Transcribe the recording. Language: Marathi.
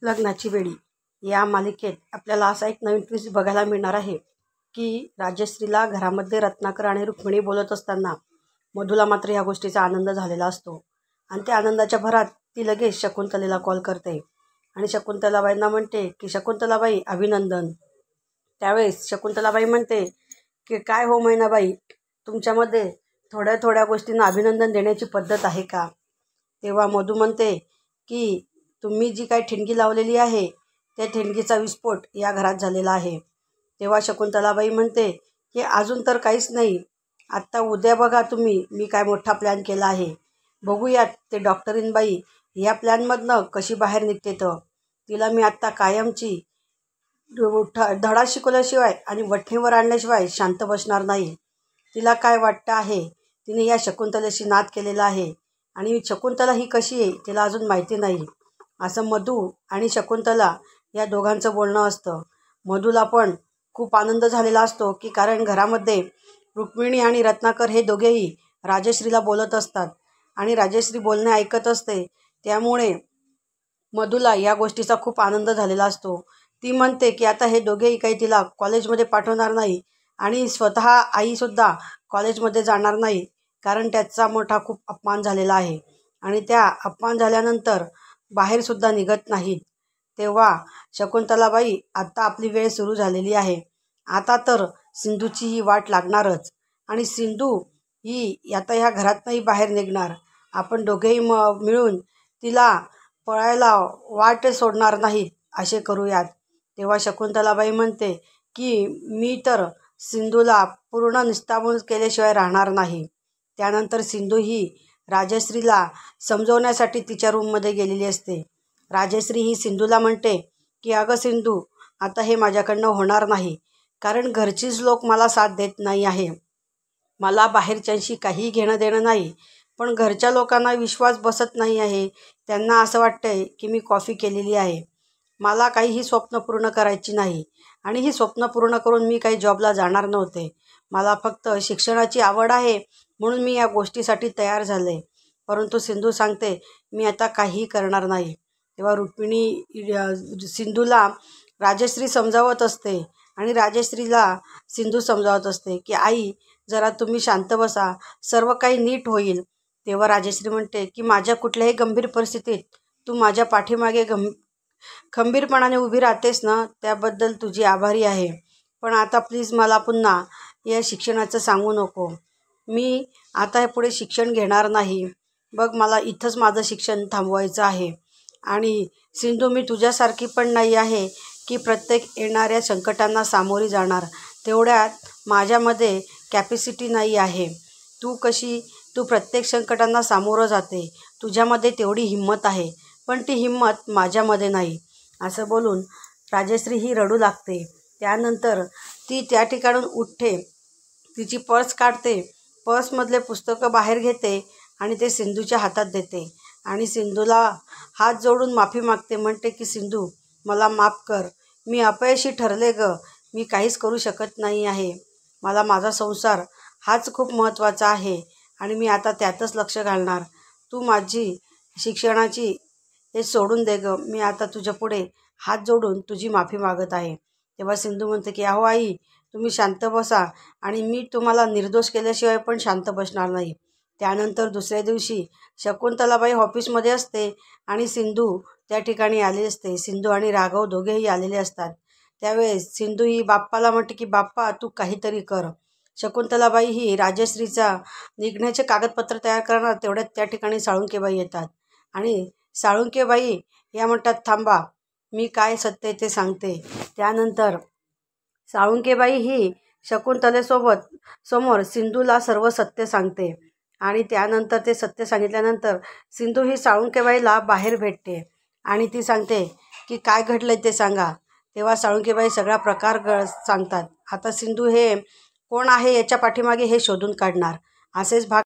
लग्नाची बेडी या मालिकेत आपल्याला असा एक नवीन ट्विस्ट बघायला मिळणार आहे की राजश्रीला घरामध्ये रत्नाकर आणि रुक्मिणी बोलत असताना मधुला मात्र या गोष्टीचा आनंद झालेला असतो आणि त्या आनंदाच्या भरात ती लगेच शकुंतलेला कॉल करते आणि शकुंतलाबाईंना म्हणते की शकुंतलाबाई अभिनंदन. त्यावेळेस शकुंतलाबाई म्हणते की काय हो मैनाबाई, तुमच्यामध्ये थोड्या थोड्या गोष्टींना अभिनंदन देण्याची पद्धत आहे का? तेव्हा मधू म्हणते की तुम्ही जी काही ठिणगी लावलेली आहे त्या ठिणगीचा विस्फोट या घरात झालेला आहे. तेव्हा शकुंतलाबाई म्हणते की अजून तर काहीच नाही, आत्ता उद्या बघा तुम्ही मी काय मोठा प्लॅन केला आहे. बघूयात ते डॉक्टरीनबाई या प्लॅनमधनं कशी बाहेर निघते. तर तिला मी आत्ता कायमची धडा शिकवल्याशिवाय आणि वठणीवर आणल्याशिवाय शांत बसणार नाही. तिला काय वाटतं आहे, तिने या शकुंतलेशी नाद केलेला आहे आणि शकुंतला ही कशी आहे तिला अजून माहिती नाही. असं मधू आणि शकुंतला या दोघांचं बोलणं असतं. मधूला पण खूप आनंद झालेला असतो की कारण घरामध्ये रुक्मिणी आणि रत्नाकर हे दोघेही राजश्रीला बोलत असतात आणि राजश्री बोलणे ऐकत असते. त्यामुळे मधूला या गोष्टीचा खूप आनंद झालेला असतो. ती म्हणते की आता हे दोघेही काही तिला कॉलेजमध्ये पाठवणार नाही आणि स्वतः आईसुद्धा कॉलेजमध्ये जाणार नाही कारण त्याचा मोठा खूप अपमान झालेला आहे आणि त्या अपमान झाल्यानंतर बाहेरसुद्धा निघत नाहीत. तेव्हा शकुंतलाबाई आता आपली वेळ सुरू झालेली आहे. आता तर सिंधूची ही वाट लागणारच आणि सिंधू ही आता ह्या घरातनंही बाहेर निघणार. आपण दोघेही मिळून तिला पळायला वाट सोडणार नाहीत असे करूयात. तेव्हा शकुंतलाबाई म्हणते की मी तर सिंधूला पूर्ण निस्ताबून केल्याशिवाय राहणार नाही. त्यानंतर सिंधू ही राजश्रीला समजवण्यासाठी तिच्या रूममध्ये गेलेली असते. राजश्री ही सिंधूला म्हणते की अगं सिंधू, आता हे माझ्याकडनं होणार नाही कारण घरचीच लोक मला साथ देत नाही आहे. मला बाहेरच्यांशी काही घेणं देणं नाही, पण घरच्या लोकांना विश्वास बसत नाही आहे. त्यांना असं वाटतंय की मी कॉफी केलेली आहे. मला काही ही स्वप्न पूर्ण करायची नाही आणि ही स्वप्न पूर्ण करून मी काही जॉबला जाणार नव्हते. मला फक्त शिक्षणाची आवड आहे म्हणून मी या गोष्टीसाठी तयार झाले. परंतु सिंधू सांगते मी आता काहीही करणार नाही. तेव्हा रुक्मिणी सिंधूला राजश्री समजावत असते आणि राजश्रीला सिंधू समजावत असते की आई जरा तुम्ही शांत बसा, सर्व काही नीट होईल. तेव्हा राजश्री म्हणते की माझ्या कुठल्याही गंभीर परिस्थितीत तू माझ्या पाठीमागे खंबीरपणाने उभी राहतेस ना, त्याबद्दल तुझी आभारी आहे. पण आता प्लीज मला पुन्हा या शिक्षणाचं सांगू नको. मी आता पुढे शिक्षण घेणार नाही. बघ मला इथंच माझं शिक्षण थांबवायचं आहे. आणि सिंधू मी तुझ्यासारखी पण नाही आहे की प्रत्येक येणाऱ्या संकटांना सामोरी जाणार. तेवढ्यात माझ्यामध्ये कॅपॅसिटी नाही आहे. तू प्रत्येक संकटांना सामोरं जाते. तुझ्यामध्ये तेवढी हिंमत आहे, पण ती हिंमत माझ्यामध्ये नाही. असं बोलून राजश्री ही रडू लागते. त्यानंतर ती त्या ठिकाणून उठते, तिची पर्स काढते, पर्समधले पुस्तकं बाहेर घेते आणि ते सिंधूच्या हातात देते आणि सिंधूला हात जोडून माफी मागते. म्हणते की सिंधू मला माफ कर, मी अपयशी ठरले ग, मी काहीच करू शकत नाही आहे. मला माझा संसार हाच खूप महत्त्वाचा आहे आणि मी आता त्यातच लक्ष घालणार. तू माझी शिक्षणाची हे सोडून दे ग, मी आता तुझ्या पुढे हात जोडून तुझी माफी मागत आहे. तेव्हा सिंधू म्हणते की अहो आई तुम्ही शांत बसा आणि मी तुम्हाला निर्दोष केल्याशिवाय पण शांत बसणार नाही. त्यानंतर दुसऱ्या दिवशी शकुंतलाबाई ऑफिसमध्ये असते आणि सिंधू त्या ठिकाणी आली असते. सिंधू आणि राघव दोघेही आलेले असतात. त्यावेळेस सिंधू ही बाप्पाला म्हणते की बाप्पा तू काहीतरी कर. शकुंतलाबाई ही राजश्रीचा निघण्याचे कागदपत्र तयार करणार. तेवढ्यात त्या ठिकाणी साळुंकेबाई येतात आणि साळुंकेबाई या म्हणतात थांबा, मी काय सत्य ते सांगते. त्यानंतर साळुंकेबाई ही समोर सिंधूला सर्व सत्य सांगते आणि त्यानंतर ते सत्य सांगितल्यानंतर सिंधू ही साळुंकेबाईला बाहेर भेटते आणि ती सांगते की काय घडलं ते सांगा. तेव्हा साळुंकेबाई सगळा प्रकार सांगतात. आता सिंधू हे कोण आहे याच्या पाठीमागे हे शोधून काढणार. असेच भाग